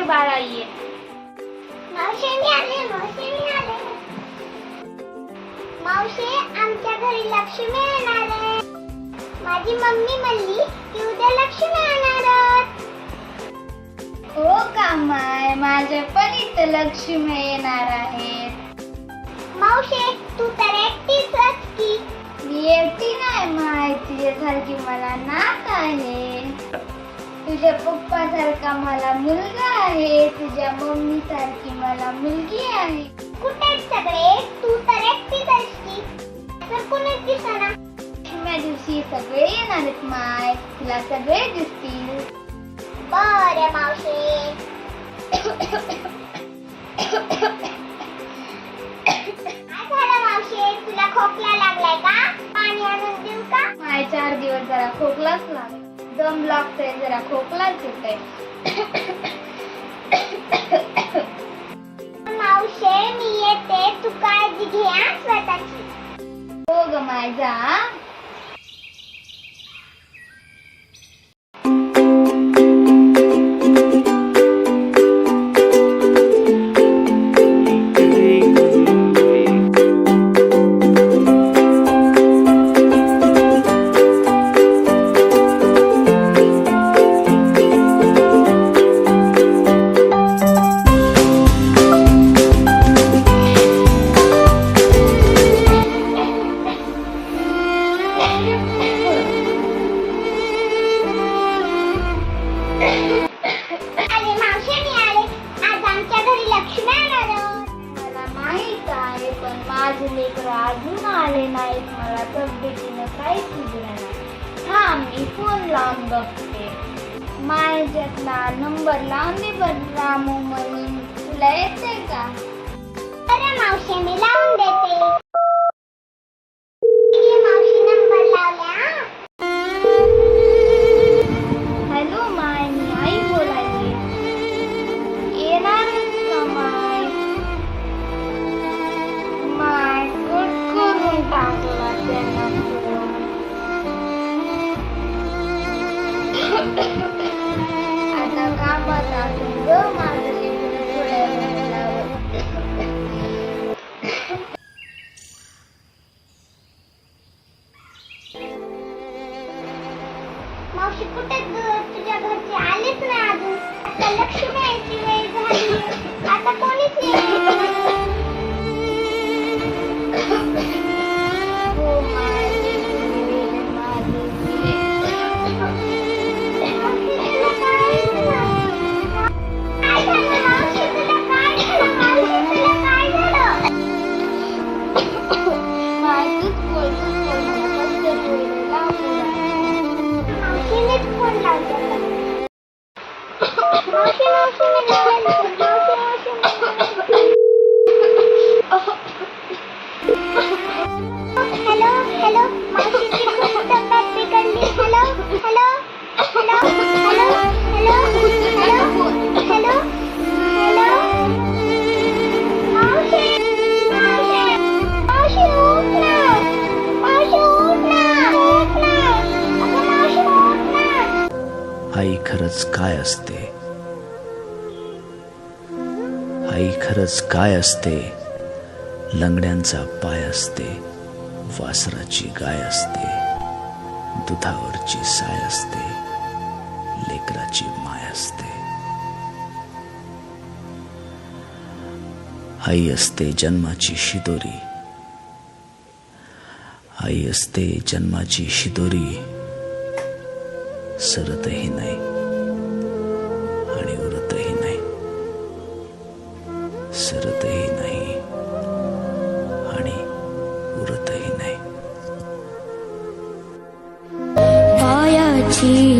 बाळा ये. मावशी मी आले, मावशी मी आले. मावशी आमच्या घरी लक्ष्मी येणार आहे. माझी मम्मी म्हणली की उद्या लक्ष्मी येणार आहे. हो का माय, माझ्या पण इथं लक्ष्मी येणार आहेत. मावशी तू तर एकटीच की. मी एकटी नाही माय, तुझ्यासारखी मला नात आहे. तुझ्या पप्पा सारखा मला मुलगा आहे, तुझ्या मम्मी सारखी मला मुलगी आहे. कुठे सगळे? तू तर एकटीच की. तर कोणीच दिसेना. लक्ष्मी दिवशी सगळे येणार आहेत माय, तुला सगळे दिसतील. बरं मावशी. काय झालं मावशी, तुला खोकला लागलाय का? पाणी आणून देऊ का? माय 4 दिवस जरा खोकलाच लागला. दम लागतोय, जरा खोकलाच येतोय. मावशी मी येते, तू काळजी घे हा स्वतःची. हो ग माय, जा. अरे मावशी मी आले. आज आमच्या घरी लक्ष्मी येणार आहे. मला माहित आहे, पण माझे लेकर अजून आले नाहीत. मला तब्येतीनं काही सुचलं नाही. हा, मी फोन लावून बघते. माझ्यातला नंबर लावून दे बरं रामू म्हणून. तुला येते का? अरे मावशी मी लावून देते. ये मावशी नंबर लावला. हॅलो माय, मी आई बोलायची. येणारच का माय? माय कट करून टाकला त्यांना फोन. आता कामात असून ग माझं लेकरं थोड्या वेळावर. मावशी कुठे तुझ्या घरचे आलेच नाही अजून. आता लक्ष्मी यायची वेळ झाली. आता कोणीच येईल. हो माय, माझे मावशी तुला काय झालं? काय झालं मावशी, तुला काय झालं? मावशी तुला काय झालं? माय, तूच बोल मला कसं बोलायला आवडत. मावशीनेच फोन लावला. मावशी मावशी मी लावला. मावशी मावशी हॅलो हॅलो मावशीची खूप तब्येत बिघडली. Hello hello hello hello hello hello hello hello मावशी मावशी मावशी उठ ना. मावशी उठ ना. उठ ना. अगं मावशी उठ ना. आई खरंच काय असते? आई खरंच काय असते? लंगड्यांचा पाय असते, वासराची गाय असते, दुधावरची साय असते, लेकराची माय असते. आई असते जन्माची शिदोरी. आई असते जन्माची शिदोरी. सरतही नाही आणि उरतही नाही. सरतही नाही आणि उरतही नाही. पायाची